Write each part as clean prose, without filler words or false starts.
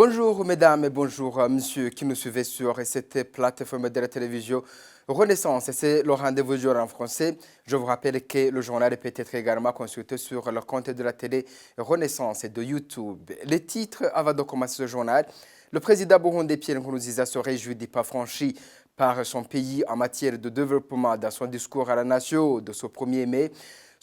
Bonjour mesdames et bonjour messieurs qui nous suivez sur cette plateforme de la télévision Renaissance. C'est le rendez-vous du jour en français. Je vous rappelle que le journal peut être également consulté sur le compte de la télé Renaissance et de YouTube. Les titres avant de commencer ce journal. Le président burundais Pierre Nkurunziza se réjouit du pas franchi par son pays en matière de développement dans son discours à la nation de ce 1er mai.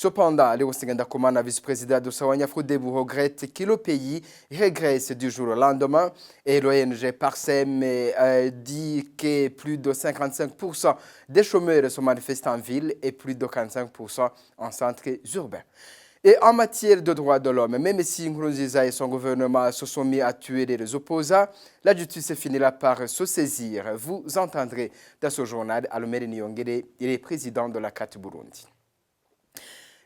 Cependant, Léo Sengendakumana, vice-président de Sawanya Frodebu, regrette que le pays régresse du jour au lendemain et l'ONG Parsem dit que plus de 55% des chômeurs se manifestent en ville et plus de 45% en centre urbain. Et en matière de droits de l'homme, même si Nkurunziza et son gouvernement se sont mis à tuer les opposants, la justice finira par se saisir. Vous entendrez dans ce journal Alomere Niyongere, il est président de la CAT Burundi.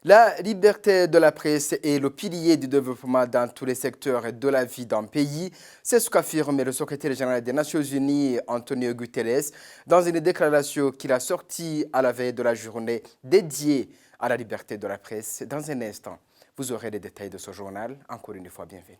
La liberté de la presse est le pilier du développement dans tous les secteurs de la vie d'un pays. C'est ce qu'affirme le secrétaire général des Nations Unies, Antonio Guterres, dans une déclaration qu'il a sortie à la veille de la journée dédiée à la liberté de la presse. Dans un instant, vous aurez les détails de ce journal. Encore une fois, bienvenue.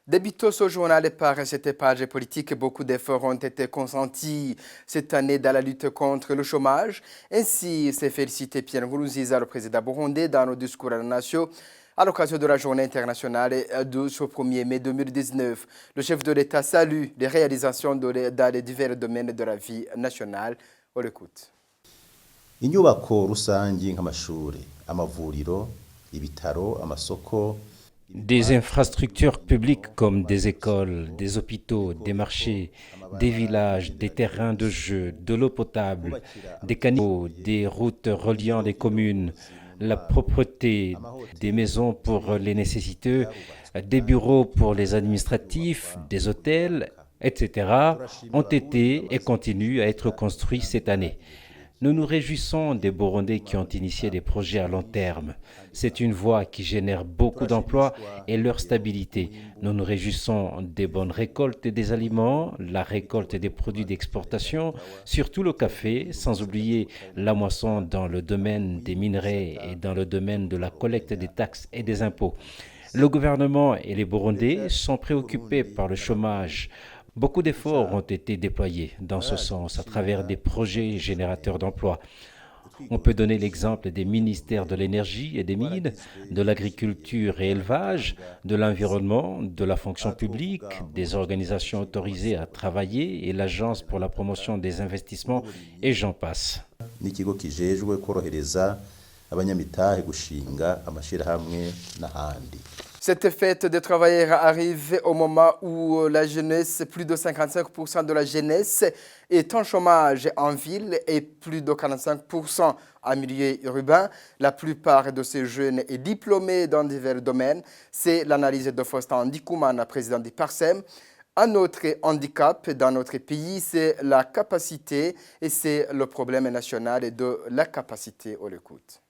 Débutons ce journal par cette page politique. Beaucoup d'efforts ont été consentis cette année dans la lutte contre le chômage. Ainsi s'est félicité Pierre Nkurunziza, le président burundais, dans le discours à la nation à l'occasion de la journée internationale de ce 1er mai 2019. Le chef de l'État salue les réalisations dans les divers domaines de la vie nationale. On l'écoute. Inyubako rusangi nk'amashuri, amavuriro, ibitaro, amasoko. Des infrastructures publiques comme des écoles, des hôpitaux, des marchés, des villages, des terrains de jeu, de l'eau potable, des canaux, des routes reliant les communes, la propreté, des maisons pour les nécessiteux, des bureaux pour les administratifs, des hôtels, etc. ont été et continuent à être construits cette année. Nous nous réjouissons des Burundais qui ont initié des projets à long terme. C'est une voie qui génère beaucoup d'emplois et leur stabilité. Nous nous réjouissons des bonnes récoltes des aliments, la récolte des produits d'exportation, surtout le café, sans oublier la moisson dans le domaine des minerais et dans le domaine de la collecte des taxes et des impôts. Le gouvernement et les Burundais sont préoccupés par le chômage. Beaucoup d'efforts ont été déployés dans ce sens à travers des projets générateurs d'emplois. On peut donner l'exemple des ministères de l'énergie et des mines, de l'agriculture et élevage, de l'environnement, de la fonction publique, des organisations autorisées à travailler et l'Agence pour la promotion des investissements et j'en passe. N'ikigo kijejwe korohereza abanyamitahe gushinga amashirahamwe n'ahandi. Cette fête des travailleurs arrive au moment où la jeunesse, plus de 55% de la jeunesse est en chômage en ville et plus de 45% en milieu urbain. La plupart de ces jeunes est diplômés dans divers domaines. C'est l'analyse de Faustin Ndikoumana, président du Parsem. Un autre handicap dans notre pays, c'est la capacité et c'est le problème national de la capacité. On l'écoute.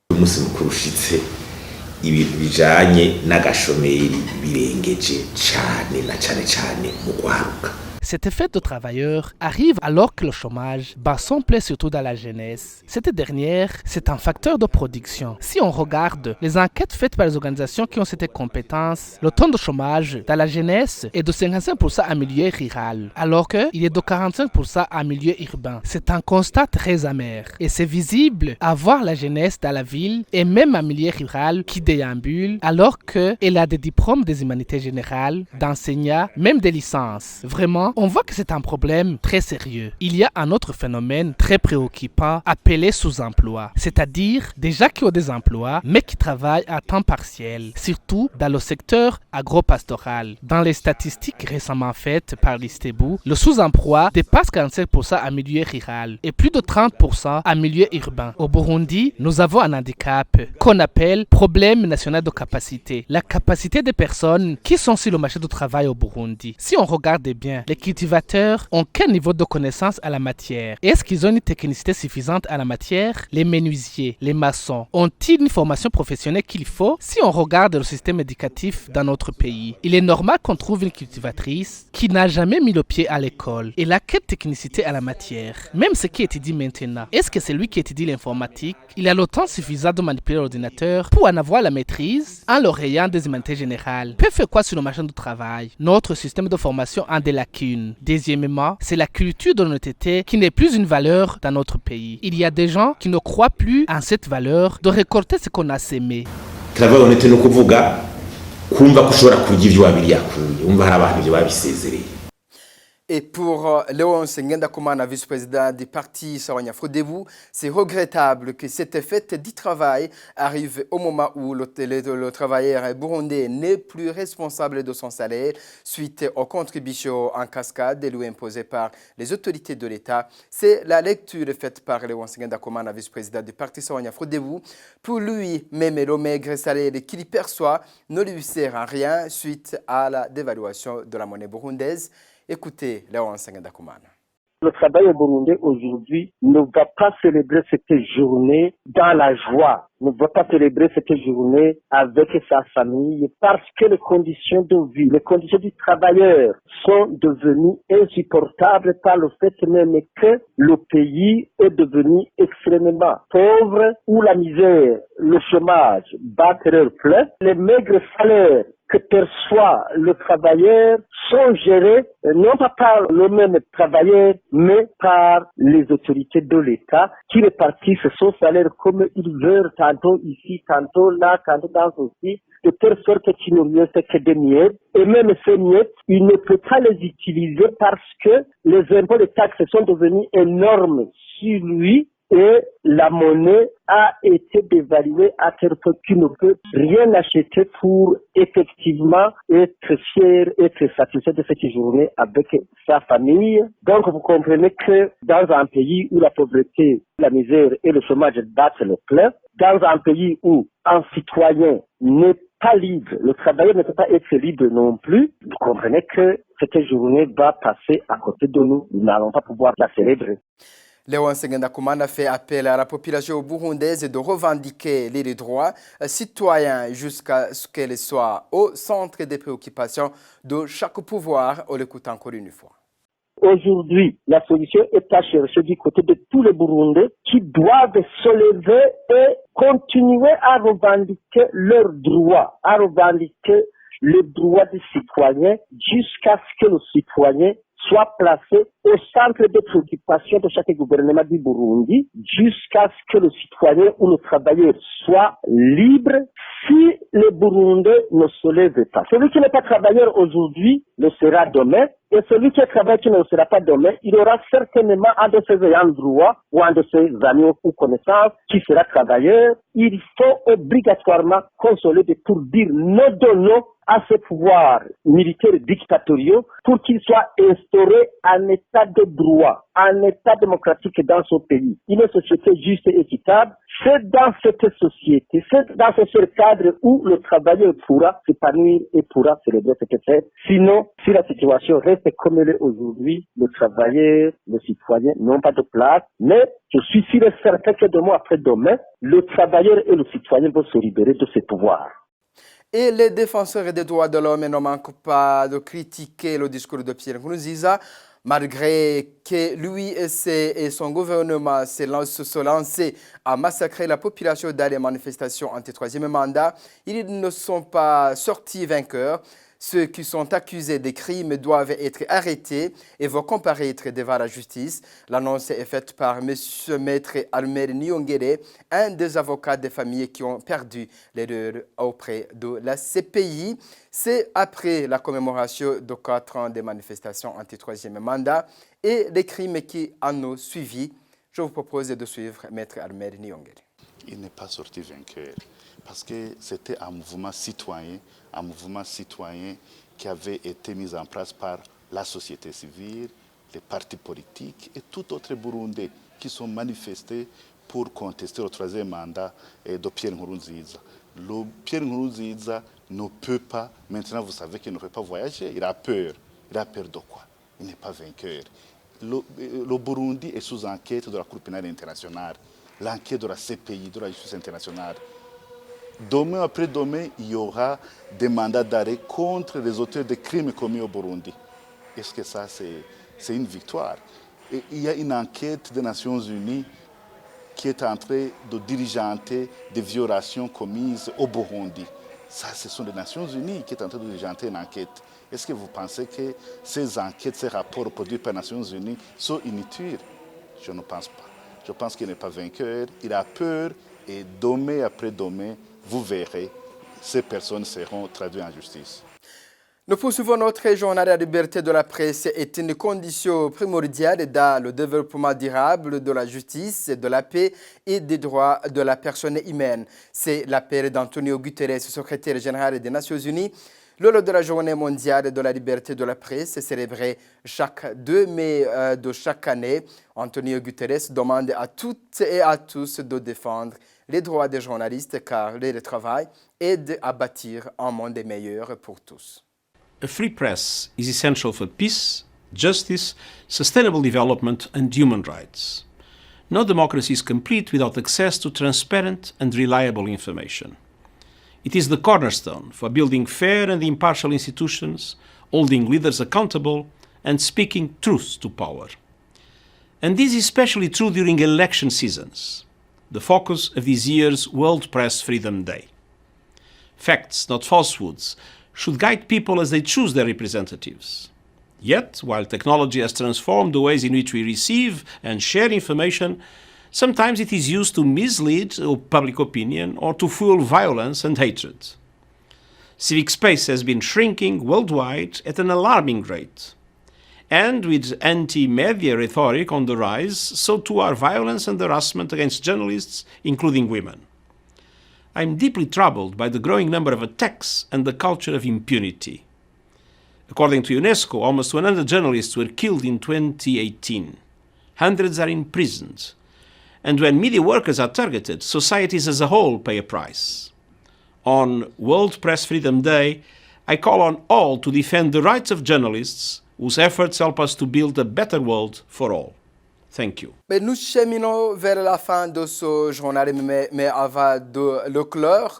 Ibintu bijanye n'agashomeri birengeje cyane na cyane mu gwaruka. Cette fête de travailleurs arrive alors que le chômage bat son plein surtout dans la jeunesse. Cette dernière, c'est un facteur de production. Si on regarde les enquêtes faites par les organisations qui ont cette compétence, le taux de chômage dans la jeunesse est de 55% en milieu rural, alors qu'il est de 45% en milieu urbain. C'est un constat très amer et c'est visible à voir la jeunesse dans la ville et même en milieu rural qui déambule alors qu'elle a des diplômes des humanités générales, d'enseignants, même des licences. Vraiment, on voit que c'est un problème très sérieux. Il y a un autre phénomène très préoccupant appelé sous-emploi, c'est-à-dire des gens qui ont des emplois mais qui travaillent à temps partiel, surtout dans le secteur agro-pastoral. Dans les statistiques récemment faites par l'ISTEBU, le sous-emploi dépasse 45% en milieu rural et plus de 30% en milieu urbain. Au Burundi, nous avons un handicap qu'on appelle problème national de capacité. La capacité des personnes qui sont sur le marché du travail au Burundi. Si on regarde bien, les cultivateurs ont quel niveau de connaissance à la matière? Est-ce qu'ils ont une technicité suffisante à la matière? Les menuisiers, les maçons, ont-ils une formation professionnelle qu'il faut? Si on regarde le système éducatif dans notre pays, il est normal qu'on trouve une cultivatrice qui n'a jamais mis le pied à l'école. Elle a quelle technicité à la matière? Même ce qui étudie maintenant, est-ce que c'est lui qui étudie l'informatique? Il a le temps suffisant de manipuler l'ordinateur pour en avoir la maîtrise en l'oreillant des humanités générales. Peut faire quoi sur le marché du travail? Notre système de formation a des lacunes. Deuxièmement, c'est la culture de l'honnêteté qui n'est plus une valeur dans notre pays. Il y a des gens qui ne croient plus en cette valeur de récolter ce qu'on a sémé. Travail honnête no kuvuga kumva ko ushobora kurya ivyo wabiri yakuye umva hari abantu ivyo babisezereye. Et pour Léonce Ngendakumana, vice-président du parti Sawanya-Frodebu, c'est regrettable que cette fête du travail arrive au moment où le travailleur burundais n'est plus responsable de son salaire suite aux contributions en cascade lui imposées par les autorités de l'État. C'est la lecture faite par Léonce Ngendakumana, vice-président du parti Sawanya-Frodebu. Pour lui, même le maigre salaire qu'il perçoit ne lui sert à rien suite à la dévaluation de la monnaie burundaise. Écoutez, Léonce Ngendakumana. Le travail burundais aujourd'hui ne va pas célébrer cette journée dans la joie, ne va pas célébrer cette journée avec sa famille parce que les conditions de vie, les conditions du travailleur sont devenues insupportables par le fait même que le pays est devenu extrêmement pauvre où la misère, le chômage battent leur plein, les maigres salaires que perçoit le travailleur sont gérés non pas par le même travailleur, mais par les autorités de l'État qui répartissent son salaire comme ils veulent, tantôt ici, tantôt là, tantôt dans aussi, de telle sorte qu'il ne lui reste que des miettes. Et même ces miettes, il ne peut pas les utiliser parce que les impôts et taxes sont devenus énormes sur lui. Et la monnaie a été dévaluée à tel point qu'il ne peut rien acheter pour effectivement être fier, être satisfait de cette journée avec sa famille. Donc vous comprenez que dans un pays où la pauvreté, la misère et le chômage battent le plein, dans un pays où un citoyen n'est pas libre, le travailleur ne peut pas être libre non plus, vous comprenez que cette journée va passer à côté de nous. Nous n'allons pas pouvoir la célébrer. Léonce Ngendakumana fait appel à la population burundaise de revendiquer les droits citoyens jusqu'à ce qu'elle soit au centre des préoccupations de chaque pouvoir. On l'écoute encore une fois. Aujourd'hui, la solution est à chercher du côté de tous les Burundais qui doivent se lever et continuer à revendiquer leurs droits, à revendiquer les droits des citoyens jusqu'à ce que le citoyen soit placé au centre des préoccupations de chaque gouvernement du Burundi jusqu'à ce que le citoyen ou le travailleur soit libre si le Burundais ne se lève pas. Celui qui n'est pas travailleur aujourd'hui le sera demain et celui qui est travailleur qui ne le sera pas demain, il aura certainement un de ses ayants droit ou un de ses amis ou connaissances qui sera travailleur. Il faut obligatoirement consoler pour dire non donnons à ces pouvoirs militaires dictatoriaux pour qu'il soit instauré un état de droit, un état démocratique dans son pays, une société juste et équitable. C'est dans cette société, c'est dans ce cadre où le travailleur pourra s'épanouir et pourra célébrer cette fête. Sinon, si la situation reste comme elle est aujourd'hui, le travailleur, le citoyen n'ont pas de place, mais je suis sûr et certain que demain après demain, le travailleur et le citoyen vont se libérer de ces pouvoirs. Et les défenseurs des droits de l'homme ne manquent pas de critiquer le discours de Pierre Nkurunziza, malgré que lui et son gouvernement se lançaient à massacrer la population dans les manifestations anti-troisième mandat. Ils ne sont pas sortis vainqueurs. Ceux qui sont accusés des crimes doivent être arrêtés et vont comparaître devant la justice. L'annonce est faite par M. Maître Almer Niongere, un des avocats des familles qui ont perdu les leurs auprès de la CPI. C'est après la commémoration de 4 ans des manifestations anti-troisième mandat et les crimes qui en ont suivi. Je vous propose de suivre Maître Almer Niongere. Il n'est pas sorti vainqueur parce que c'était un mouvement citoyen qui avait été mis en place par la société civile, les partis politiques et tout autre Burundais qui sont manifestés pour contester le troisième mandat de Pierre Nkurunziza. Pierre Nkurunziza ne peut pas, maintenant vous savez qu'il ne peut pas voyager, il a peur. Il a peur de quoi? il n'est pas vainqueur. Le Burundi est sous enquête de la Cour pénale internationale, l'enquête de la CPI, de la justice internationale. Demain après demain, il y aura des mandats d'arrêt contre les auteurs de crimes commis au Burundi. Est-ce que ça, c'est une victoire? Et il y a une enquête des Nations Unies qui est en train de diligenter des violations commises au Burundi. Ça, ce sont les Nations Unies qui sont en train de diligenter une enquête. Est-ce que vous pensez que ces enquêtes, ces rapports produits par les Nations Unies sont inutiles? Je ne pense pas. Je pense qu'il n'est pas vainqueur, il a peur et demain après demain, vous verrez, ces personnes seront traduites en justice. Nous poursuivons notre journal. La liberté de la presse est une condition primordiale dans le développement durable de la justice, de la paix et des droits de la personne humaine. C'est l'appel d'Antonio Guterres, secrétaire général des Nations Unies, lors de la journée mondiale de la liberté de la presse, célébrée chaque 2 mai de chaque année. Antonio Guterres demande à toutes et à tous de défendre les droits des journalistes car leur travail aide à bâtir un monde meilleur pour tous. A free press is essential for peace, justice, sustainable development and human rights. No democracy is complete without access to transparent and reliable information. It is the cornerstone for building fair and impartial institutions, holding leaders accountable, and speaking truth to power. And this is especially true during election seasons, the focus of this year's World Press Freedom Day. Facts, not falsehoods, should guide people as they choose their representatives. Yet, while technology has transformed the ways in which we receive and share information, sometimes it is used to mislead public opinion or to fuel violence and hatred. Civic space has been shrinking worldwide at an alarming rate. And with anti-media rhetoric on the rise, so too are violence and harassment against journalists, including women. I am deeply troubled by the growing number of attacks and the culture of impunity. According to UNESCO, almost 100 journalists were killed in 2018. Hundreds are imprisoned. And when media workers are targeted, societies as a whole pay a price. On World Press Freedom Day, I call on all to defend the rights of journalists whose efforts help us to build a better world for all. Thank you. Mais nous cheminons vers la fin de ce journal, mais avant de le clore,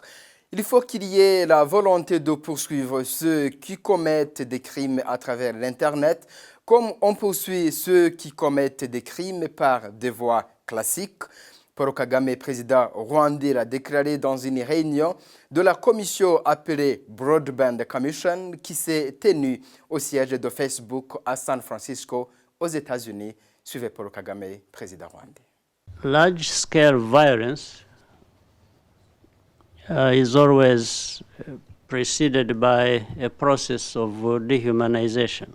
il faut qu'il y ait la volonté de poursuivre ceux qui commettent des crimes à travers l'Internet, comme on poursuit ceux qui commettent des crimes par des voies classiques. Paul Kagame, président rwandais, l'a déclaré dans une réunion de la commission appelée Broadband Commission qui s'est tenue au siège de Facebook à San Francisco, aux États-Unis. Suivez Paul Kagame, président rwandais. Large-scale violence is always preceded by a process of dehumanization.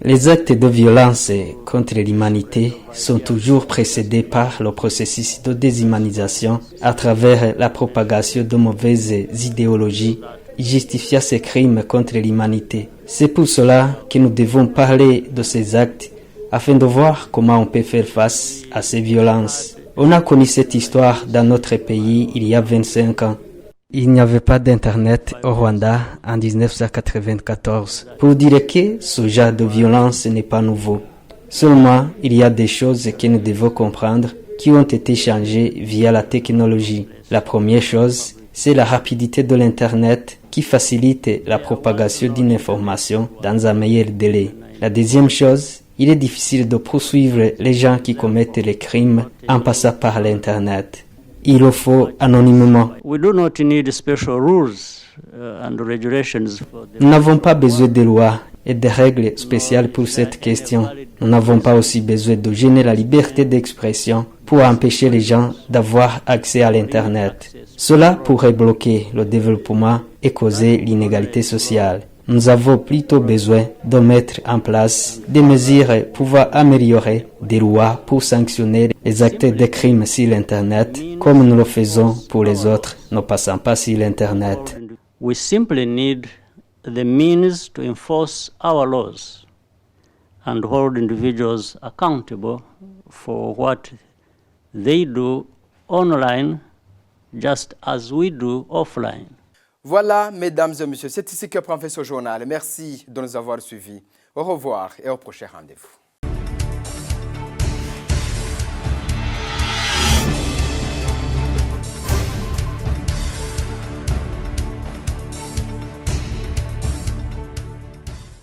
Les actes de violence contre l'humanité sont toujours précédés par le processus de déshumanisation à travers la propagation de mauvaises idéologies justifiant ces crimes contre l'humanité. C'est pour cela que nous devons parler de ces actes afin de voir comment on peut faire face à ces violences. On a connu cette histoire dans notre pays il y a 25 ans. Il n'y avait pas d'Internet au Rwanda en 1994. Pour dire que ce genre de violence n'est pas nouveau. Seulement, il y a des choses que nous devons comprendre qui ont été changées via la technologie. La première chose, c'est la rapidité de l'Internet qui facilite la propagation d'une information dans un meilleur délai. La deuxième chose, il est difficile de poursuivre les gens qui commettent les crimes en passant par l'Internet. Il le faut anonymement. We do not need special rules and regulations for Nous n'avons pas besoin de lois et de règles spéciales pour cette question. Nous n'avons pas aussi besoin de gêner la liberté d'expression pour empêcher les gens d'avoir accès à l'Internet. Cela pourrait bloquer le développement et causer l'inégalité sociale. Nous avons plutôt besoin de mettre en place des mesures pouvant améliorer des lois pour sanctionner les actes de crimes sur l'Internet, comme nous le faisons pour les autres ne passant pas sur l'Internet. We simply need the means to enforce our laws and hold individuals accountable for what they do online just as we do offline. Voilà, mesdames et messieurs, c'est ici que prend fin ce journal. Merci de nous avoir suivis. Au revoir et au prochain rendez-vous.